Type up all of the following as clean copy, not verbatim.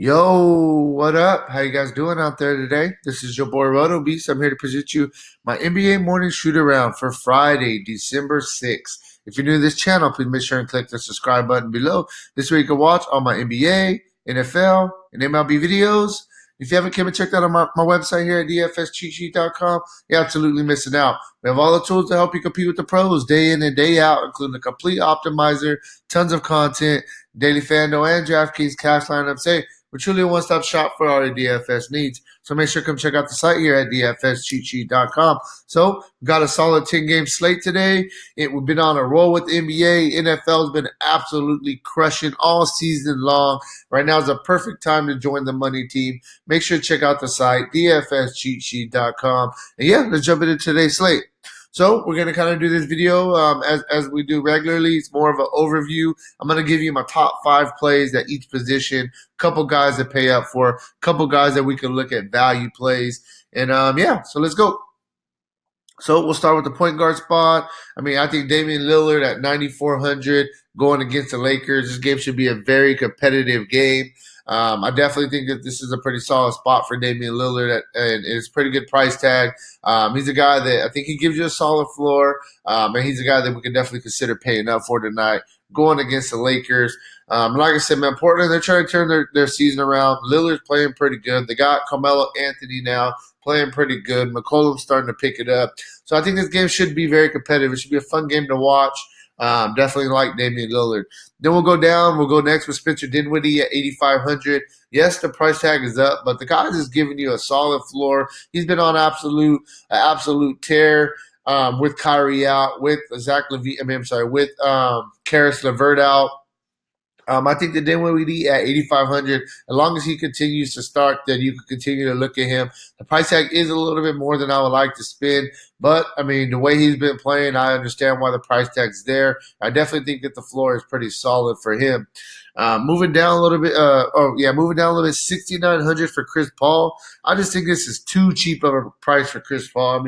Yo, what up? How you guys doing out there today? This is your boy Roto Beast. I'm here to present you my NBA morning shoot around for Friday, December 6th. If you're new to this channel, please make sure and click the subscribe button below. This way you can watch all my NBA, NFL, and MLB videos. If you haven't come and checked out on my website here at dfscheatsheet.com, you're absolutely missing out. We have all the tools to help you compete with the pros day in and day out, including a complete optimizer, tons of content, daily Fanduel and Draftkings cash lineups. Hey, we're truly a one-stop shop for all your DFS needs. So make sure to come check out the site here at dfscheatsheet.com. So we've got a solid 10-game slate today. We've been on a roll with the NBA. NFL's been absolutely crushing all season long. Right now is a perfect time to join the money team. Make sure to check out the site, dfscheatsheet.com. And yeah, let's jump into today's slate. So we're going to kind of do this video as we do regularly. It's more of an overview. I'm going to give you my top 5 plays at each position, couple guys that pay up for, a couple guys that we can look at value plays. And yeah, so let's go. So we'll start with the point guard spot. I think Damian Lillard at 9,400 going against the Lakers. This game should be a very competitive game. I definitely think that this is a pretty solid spot for Damian Lillard, and it's a pretty good price tag. He's a guy that I think he gives you a solid floor, and he's a guy that we can definitely consider paying up for tonight going against the Lakers. Like I said, man, Portland, they're trying to turn their season around. Lillard's playing pretty good. They got Carmelo Anthony now playing pretty good. McCollum's starting to pick it up. So I think this game should be very competitive. It should be a fun game to watch. Definitely like Damian Lillard. Then we'll go down. We'll go next with Spencer Dinwiddie at 8,500. Yes, the price tag is up, but the guy is giving you a solid floor. He's been on absolute tear with Kyrie out, with Zach LaVine. With Karis LeVert out. I think the Dinwiddie at 8,500, as long as he continues to start, then you can continue to look at him. The price tag is a little bit more than I would like to spend, but the way he's been playing, I understand why the price tag's there. I definitely think that the floor is pretty solid for him. Moving down a little bit, 6,900 for Chris Paul. I just think this is too cheap of a price for Chris Paul.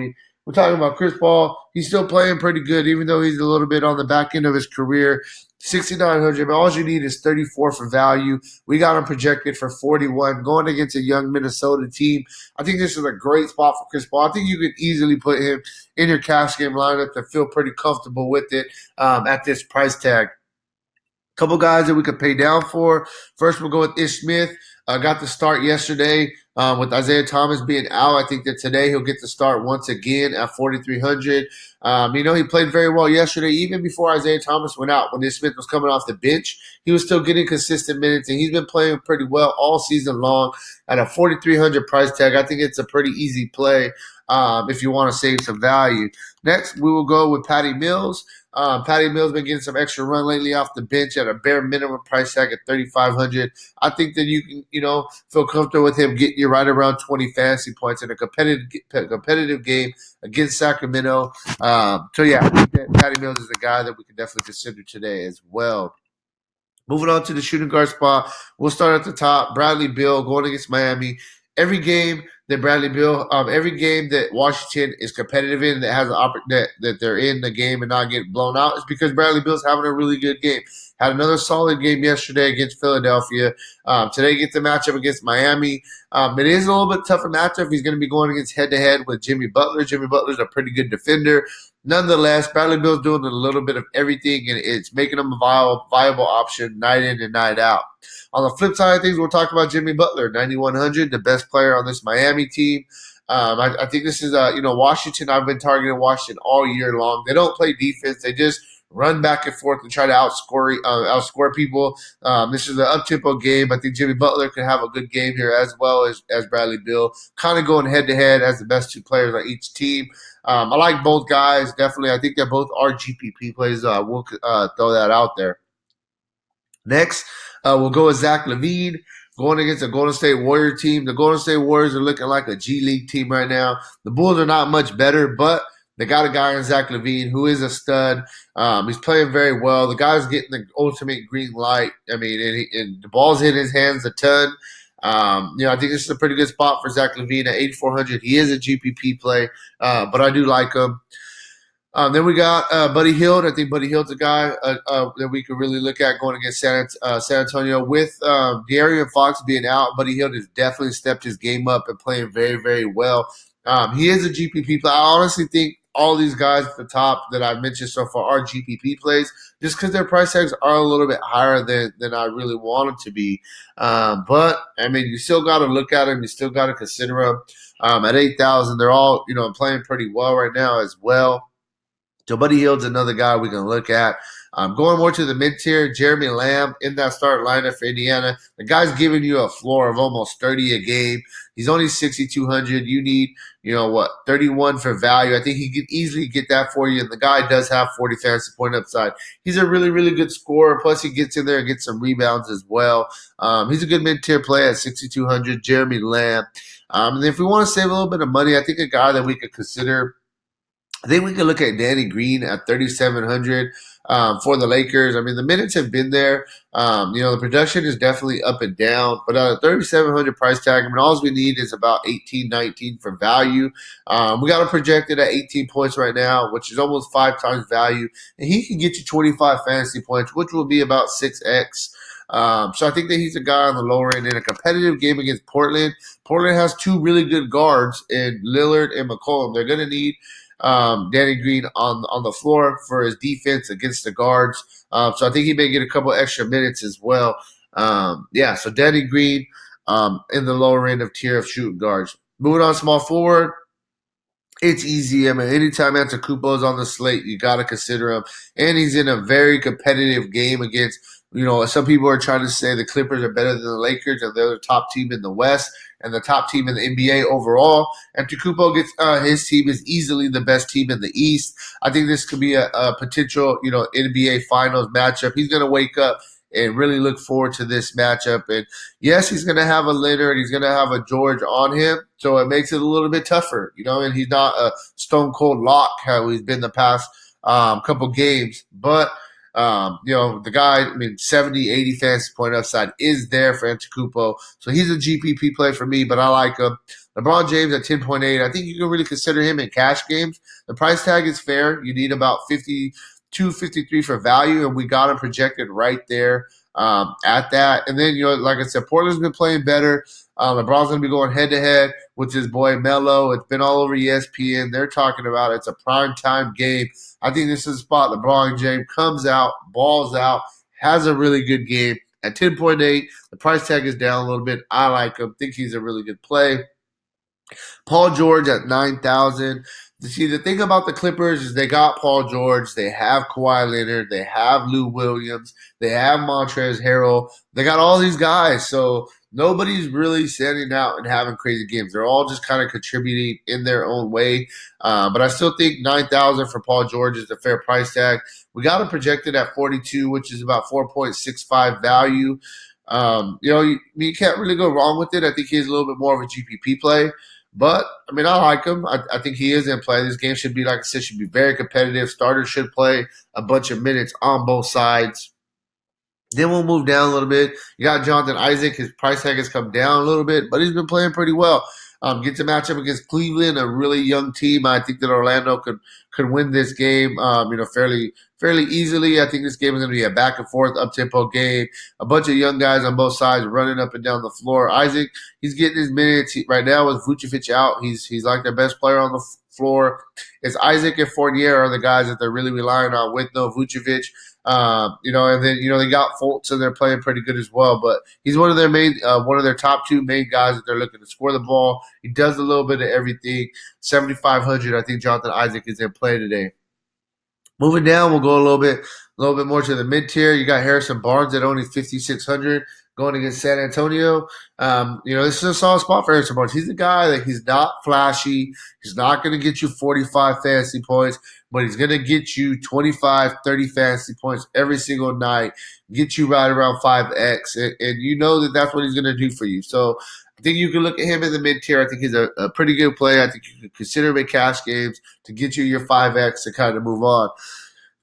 We're talking about Chris Paul. He's still playing pretty good, even though he's a little bit on the back end of his career. 6,900, but all you need is 34 for value. We got him projected for 41 going against a young Minnesota team. I think this is a great spot for Chris Paul. I think you could easily put him in your cash game lineup and feel pretty comfortable with it at this price tag. Couple guys that we could pay down for. First, we'll go with Ish Smith. Got the start yesterday with Isaiah Thomas being out. I think that today he'll get the start once again at 4,300. He played very well yesterday, even before Isaiah Thomas went out. When Ish Smith was coming off the bench, he was still getting consistent minutes, and he's been playing pretty well all season long at a 4,300 price tag. I think it's a pretty easy play if you want to save some value. Next, we will go with Patty Mills. Patty Mills been getting some extra run lately off the bench at a bare minimum price tag at 3,500. I think that you can, feel comfortable with him getting you right around 20 fantasy points in a competitive game against Sacramento. So yeah, I think that Patty Mills is the guy that we can definitely consider today as well. Moving on to the shooting guard spot, we'll start at the top. Bradley Beal going against Miami. Every game that Washington is competitive in, that has that they're in the game and not get blown out, is because Bradley Beal's having a really good game. Had another solid game yesterday against Philadelphia. Today gets the matchup against Miami. It is a little bit tougher matchup. He's going to be going against head-to-head with Jimmy Butler. Jimmy Butler's a pretty good defender. Nonetheless, Bradley Beal's doing a little bit of everything, and it's making him a viable option night in and night out. On the flip side of things, we'll talk about Jimmy Butler, 9,100, the best player on this Miami team. I think this is, Washington. I've been targeting Washington all year long. They don't play defense. They just run back and forth and try to outscore people. This is an up-tempo game. I think Jimmy Butler can have a good game here as well as Bradley Beal, kind of going head-to-head as the best two players on each team. I like both guys, definitely. I think that both are GPP plays. We'll throw that out there. Next, we'll go with Zach LaVine going against a Golden State Warrior team. The Golden State Warriors are looking like a G League team right now. The Bulls are not much better, but they got a guy in Zach LaVine who is a stud. He's playing very well. The guy's getting the ultimate green light. And the ball's in his hands a ton. I think this is a pretty good spot for Zach LaVine at 8,400. He is a GPP play, but I do like him. Then we got Buddy Hield. I think Buddy Hield's a guy that we could really look at going against San Antonio. With De'Aaron Fox being out, Buddy Hield has definitely stepped his game up and playing very, very well. He is a GPP player. I honestly think all these guys at the top that I've mentioned so far are GPP plays just because their price tags are a little bit higher than I really want them to be. But, I mean, you still got to look at them. You still got to consider them. At 8,000, they're all, playing pretty well right now as well. So Buddy Hield's another guy we can look at. Going more to the mid tier, Jeremy Lamb in that start lineup for Indiana. The guy's giving you a floor of almost 30 a game. He's only 6,200. You need, 31 for value. I think he could easily get that for you. And the guy does have 40 fantasy point upside. He's a really, really good scorer. Plus, he gets in there and gets some rebounds as well. He's a good mid tier play at 6,200. Jeremy Lamb. And if we want to save a little bit of money, I think a guy that we could consider, I think we can look at Danny Green at 3,700 for the Lakers. I mean, the minutes have been there. The production is definitely up and down, but at a 3,700 price tag, I mean, all we need is about 18, 19 for value. We got him projected at 18 points right now, which is almost 5 times value, and he can get you 25 fantasy points, which will be about 6x. So I think that he's a guy on the lower end in a competitive game against Portland. Portland has two really good guards in Lillard and McCollum. They're going to need Danny Green on the floor for his defense against the guards. So I think he may get a couple extra minutes as well. So Danny Green in the lower end of tier of shooting guards. Moving on, small forward. It's easy. I mean, anytime Antetokounmpo is on the slate, you got to consider him. And he's in a very competitive game against, some people are trying to say the Clippers are better than the Lakers and they're the top team in the West and the top team in the NBA overall. Antetokounmpo gets his team is easily the best team in the East. I think this could be a potential, NBA Finals matchup. He's going to wake up and really look forward to this matchup. And yes, he's going to have a Leonard, he's going to have a George on him, so it makes it a little bit tougher, and he's not a stone cold lock how he's been the past couple games. But, the guy, 70, 80 fantasy point upside is there for Antetokounmpo. So he's a GPP play for me, but I like him. LeBron James at 10.8. I think you can really consider him in cash games. The price tag is fair. You need about 52, 53 for value, and we got him projected right there at that. And then, like I said, Portland's been playing better. LeBron's going to be going head-to-head with his boy Melo. It's been all over ESPN. They're talking about it's a prime-time game. I think this is a spot LeBron James comes out, balls out, has a really good game. At 10.8, the price tag is down a little bit. I like him. Think he's a really good play. Paul George at 9,000. See, the thing about the Clippers is they got Paul George, they have Kawhi Leonard, they have Lou Williams, they have Montrezl Harrell. They got all these guys, so nobody's really standing out and having crazy games. They're all just kind of contributing in their own way. But I still think 9,000 for Paul George is a fair price tag. We got him projected at 42, which is about 4.65 value. You can't really go wrong with it. I think he's a little bit more of a GPP play. But, I like him. I think he is in play. This game should be, like I said, should be very competitive. Starters should play a bunch of minutes on both sides. Then we'll move down a little bit. You got Jonathan Isaac. His price tag has come down a little bit, but he's been playing pretty well. Gets a matchup against Cleveland, a really young team. I think that Orlando could win this game, fairly easily. I think this game is going to be a back and forth, up tempo game. A bunch of young guys on both sides running up and down the floor. Isaac, he's getting his minutes right now with Vucevic out. He's like their best player on the floor. It's Isaac and Fournier are the guys that they're really relying on with no Vucevic. And then they got Fultz and they're playing pretty good as well. But he's one of their top two main guys that they're looking to score the ball. He does a little bit of everything. 7,500. I think Jonathan Isaac is in play today. Moving down, we'll go a little bit more to the mid tier. You got Harrison Barnes at only 5,600 going against San Antonio. This is a solid spot for Harrison Barnes. He's a guy that he's not flashy. He's not going to get you 45 fantasy points, but he's going to get you 25, 30 fantasy points every single night, get you right around 5X, and you know that that's what he's going to do for you. So I think you can look at him in the mid-tier. I think he's a pretty good play. I think you can consider him in cash games to get you your 5X to kind of move on.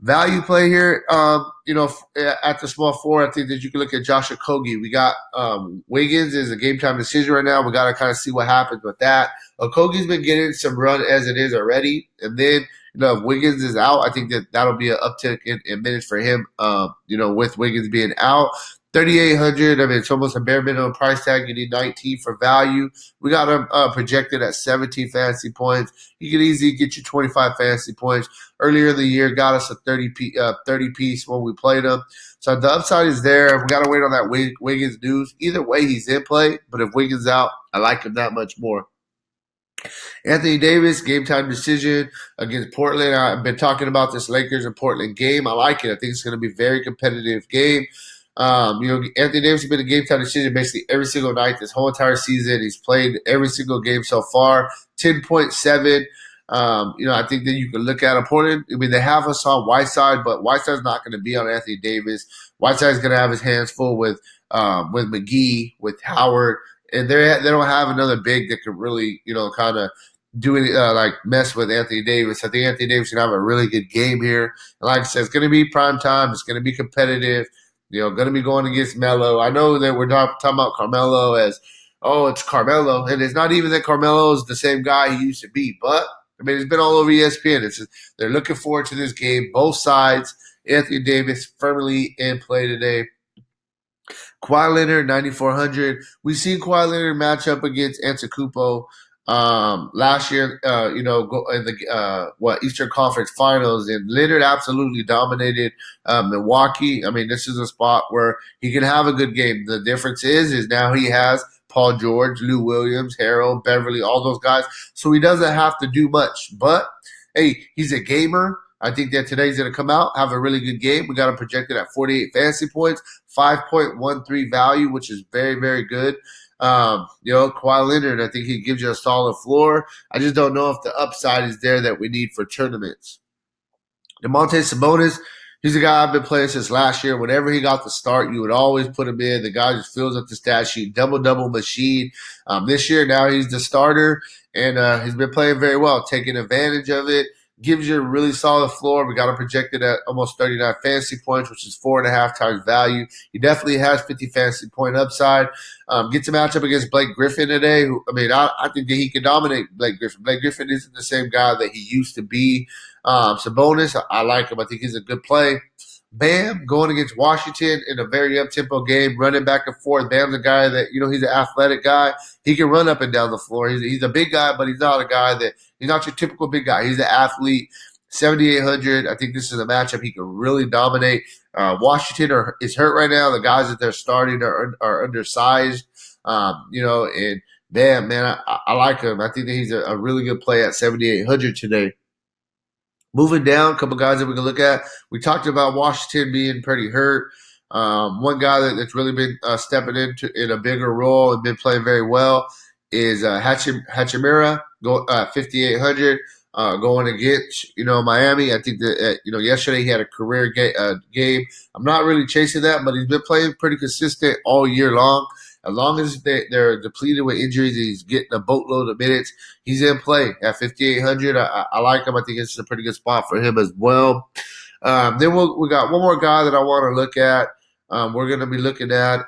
Value play here, at the small four, I think that you can look at Josh Okogie. We got Wiggins is a game time decision right now. We got to kind of see what happens with that. Okogie's been getting some run as it is already, and then if Wiggins is out, I think that that'll be an uptick in minutes for him. With Wiggins being out. 3,800. I mean, it's almost a bare minimum price tag. You need 19 for value. We got him projected at 17 fantasy points. He could easily get you 25 fantasy points. Earlier in the year, got us a 30 piece when we played him. So the upside is there. We got to wait on that Wiggins news. Either way, he's in play. But if Wiggins out, I like him that much more. Anthony Davis, game time decision against Portland. I've been talking about this Lakers and Portland game. I like it. I think it's going to be a very competitive game. Anthony Davis has been a game time decision basically every single night this whole entire season. He's played every single game so far. 10.7. I think that you can look at Portland. I mean, they have us on Whiteside, but Whiteside's not going to be on Anthony Davis. Whiteside's going to have his hands full with McGee, with Howard, and they don't have another big that could really kind of do it like mess with Anthony Davis. I think Anthony Davis can have a really good game here. And like I said, it's going to be prime time. It's going to be competitive. Going to be going against Melo. I know that we're talking about Carmelo as, oh, it's Carmelo, and it's not even that Carmelo is the same guy he used to be, but I mean, it's been all over ESPN. They're looking forward to this game. Both sides. Anthony Davis firmly in play today. Kawhi Leonard, 9,400. We've seen Kawhi Leonard match up against Antetokounmpo last year, go in the Eastern Conference Finals, and Leonard absolutely dominated Milwaukee. I mean, this is a spot where he can have a good game. The difference is now he has Paul George, Lou Williams, Harold, Beverly, all those guys, so he doesn't have to do much. But hey, he's a gamer. I think that today's going to come out, have a really good game. We got him projected at 48 fantasy points, 5.13 value, which is very, very good. Kawhi Leonard, I think he gives you a solid floor. I just don't know if the upside is there that we need for tournaments. Domantas Sabonis, he's a guy I've been playing since last year. Whenever he got the start, you would always put him in. The guy just fills up the stat sheet, double machine. This year, now he's the starter, and he's been playing very well, taking advantage of it. Gives you a really solid floor. We got him projected at almost 39 fantasy points, which is 4.5 times value. He definitely has 50 fantasy point upside. Gets a matchup against Blake Griffin today. I think that he can dominate Blake Griffin. Blake Griffin isn't the same guy that he used to be. Sabonis, I like him. I think he's a good play. Bam going against Washington in a very up-tempo game, running back and forth. Bam's a guy that, he's an athletic guy. He can run up and down the floor. He's a big guy, but he's not a guy that – he's not your typical big guy. He's an athlete. 7,800. I think this is a matchup he can really dominate. Washington is hurt right now. The guys that they're starting are undersized, and Bam, man, I like him. I think that he's a really good play at 7,800 today. Moving down, a couple guys that we can look at. We talked about Washington being pretty hurt. One guy that's really been stepping in a bigger role and been playing very well is Hachimura, 5,800, going against Miami. I think that yesterday he had a career game. I'm not really chasing that, but he's been playing pretty consistent all year long. As long as they're depleted with injuries, he's getting a boatload of minutes. He's in play at 5,800. I like him. I think it's a pretty good spot for him as well. Then we got one more guy that I want to look at. We're going to be looking at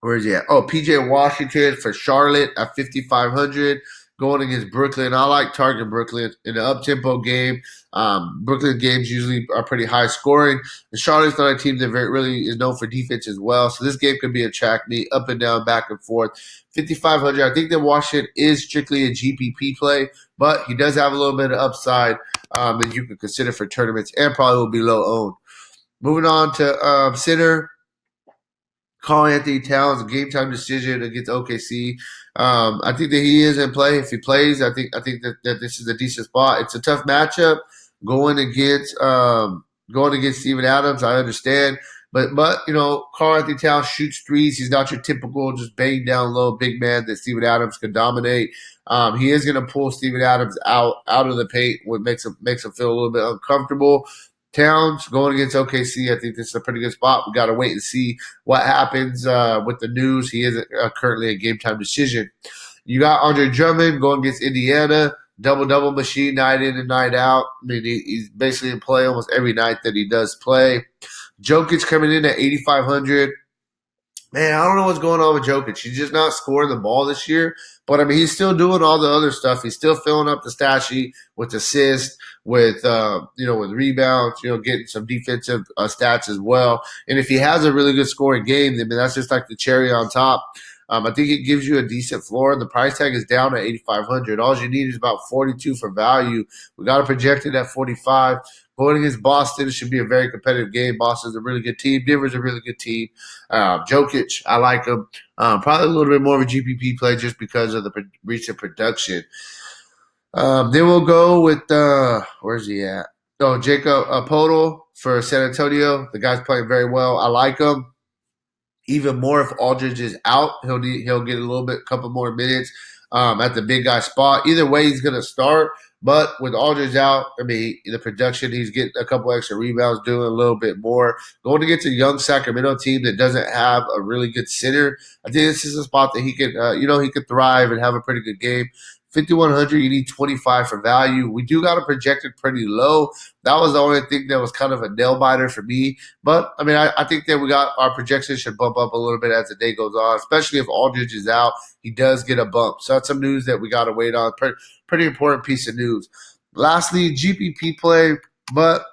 where is he at? Oh, PJ Washington for Charlotte at 5,500. Going against Brooklyn. I like targeting Brooklyn in an up-tempo game. Brooklyn games usually are pretty high scoring. And Charlotte's not a team that really is known for defense as well. So this game could be a track meet, up and down, back and forth. 5,500. I think that Washington is strictly a GPP play, but he does have a little bit of upside that you can consider for tournaments and probably will be low owned. Moving on to center. Karl-Anthony Towns, game time decision against OKC. I think that he is in play. If he plays, I think that this is a decent spot. It's a tough matchup going against Steven Adams. I understand, but Karl-Anthony Towns shoots threes. He's not your typical just bang down low big man that Steven Adams can dominate. He is going to pull Steven Adams out of the paint, what makes him feel a little bit uncomfortable. Towns going against OKC, I think this is a pretty good spot. We got to wait and see what happens with the news. He is currently a game time decision. You got Andre Drummond going against Indiana. double machine night in and night out. I mean, he's basically in play almost every night that he does play. Jokic coming in at 8,500. Man, I don't know what's going on with Jokic. He's just not scoring the ball this year. But I mean, he's still doing all the other stuff. He's still filling up the stat sheet with assists, with with rebounds. Getting some defensive stats as well. And if he has a really good scoring game, then that's just like the cherry on top. I think it gives you a decent floor. The price tag is down at 8,500. All you need is about 42 for value. We got it projected at 45. Going against Boston, it should be a very competitive game. Boston's a really good team. Denver's a really good team. Jokic, I like him. Probably a little bit more of a GPP play just because of the recent production. Then we'll go with where's he at? Oh, Jacob Podol for San Antonio. The guy's playing very well. I like him. Even more if Aldridge is out, he'll get a couple more minutes at the big guy spot. Either way, he's going to start. But with Aldridge out, I mean, the production, he's getting a couple extra rebounds, doing a little bit more. Going against a young Sacramento team that doesn't have a really good center, I think this is a spot that he could, he could thrive and have a pretty good game. 5,100, you need 25 for value. We do got it projected pretty low. That was the only thing that was kind of a nail biter for me. But I mean, I think that we got our projections should bump up a little bit as the day goes on, especially if Aldridge is out. He does get a bump. So that's some news that we got to wait on. Pretty important piece of news. Lastly, GPP play, but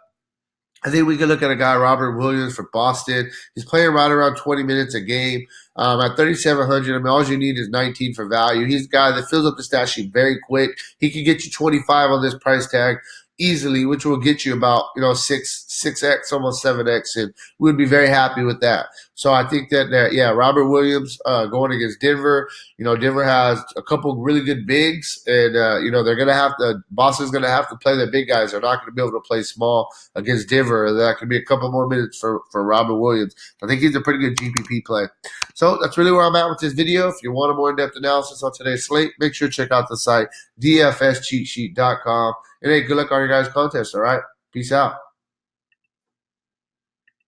I think we can look at a guy, Robert Williams for Boston. He's playing right around 20 minutes a game. At 3,700, I mean, all you need is 19 for value. He's a guy that fills up the stat sheet very quick. He can get you 25 on this price tag easily, which will get you about 6x, almost 7x, and we would be very happy with that. So I think that Robert Williams going against Denver. Denver has a couple really good bigs, and they're gonna have to. Boston's gonna have to play their big guys. They're not gonna be able to play small against Denver. That could be a couple more minutes for Robert Williams. I think he's a pretty good GPP play. So that's really where I'm at with this video. If you want a more in-depth analysis on today's slate, make sure to check out the site dfscheatsheet.com. And hey, good luck on your guys' contest. All right, peace out.